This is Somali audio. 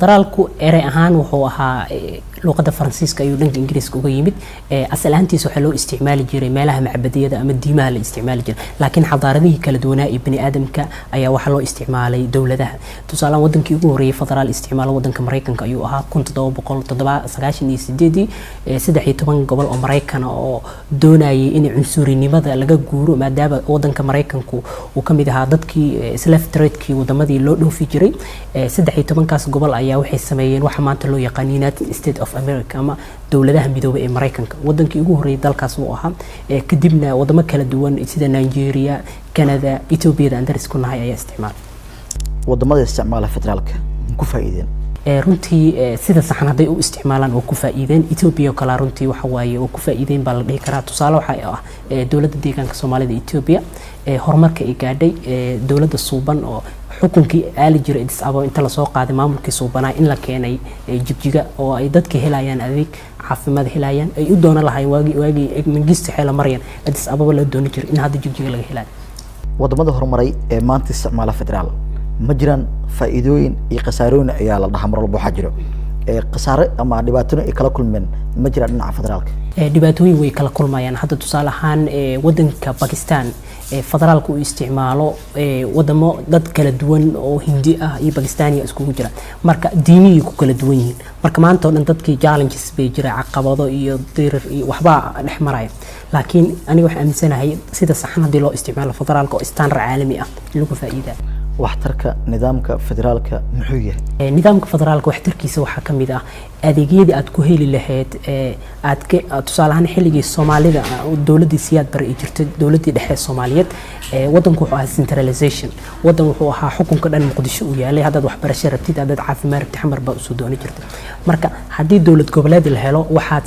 federaalku erey ahaan wuxuu ahaa luqadda Faransiiska iyo dhanka Ingiriiska uga yimid asal ahaantiisa waxa loo isticmaali jiray meelaha macbadiyada ama diimaha la isticmaali jiray laakiin xadaaradihii kala duwanaa ee bani aadamka ayaa waxa loo isticmaalay dawladaha tusaale wadankii ugu horeeyay federaal isticmaal wadanka Mareykanka ayuu ahaa 1798 13 gobol oo Mareykan oo doonayay in cunsurinimada laga guuro maadaama wadanka Mareykanku uu kamid ahaa dadkii slave trade-kii wadamadii loo dhoofi jiray 13 kaas gobol ayaa waxay sameeyeen waxa maanta loo yaqaan United States of America ama dawladaha midoobay ee Mareykanka wadankii ugu horeeyay dalkaas uu ahaa kadibna wadamo kala duwan sida Nigeria Canada Ethiopia and others kuna ayaa isticmaal wadamada isticmaala federaalka ku faa'iideen runtii sida saxan haday u isticmaalaan oo ku faa'iideen Ethiopia kala runtii waxa waaye oo ku faa'iideen baa la dhihi karaa tusaale waxa ah dawladda deegaanka Soomaalida Ethiopia horumarka ay gaadhay dawladda Suuban oo xukunkii aali jiray Addis Ababa inta la soo qaaday maamulkii Suubanaa in la keenay jibjiga oo ay dadka helayaan adeeg caafimaad helayaan ay u doona lahayn waagi Mengistu Haile Mariam Addis Ababa la dooni jiray in hadda jibjiga laga helayo wadamada horumaray ee maanta isticmaala federaal ma jiraan faa'iidooyin iyo khasaarooyin ayaa la dhaxmar walba waxa jiro khasaare ama dhibaatooyin ay kala kulmeen ma jiraan dhinaca federaalka dhibaatooyin way kala kulmayaan hadda tusaale ahaan wadanka Pakistan federaalku uu isticmaalo wadamo dad kala duwan oo Hindi ah iyo Pakistani isku jira marka diiniga ku kala duwan yihiin marka maanta oo dhan dadkii challenges bay jira caqabado iyo dirir iyo waxba dhexmaraya laakiin aniga waxaan aaminsanahay sida saxan hadii loo isticmaalo federaalka oo standard caalami ah lagu faa'iido waxtarka nidaamka federaalka muxuu yahay nidaamka federaalka waxtarkiisa waxa kamid ah adeegyada aad ku heli lahayd aad tusaale ahaan xilligii Soomaalida dawladii siyaad bar ay jirtay dawladii dhexe Soomaaliyeed wadanku wuxuu ahaa centralization wadan wuxuu ahaa xukunka dhan Muqdisho u yaalay hadda waxbarasho rabtid hadda caafimaad rabtid xamar baa u soo dooni jirtay marka hadii dawlad goboleed la helo waxaad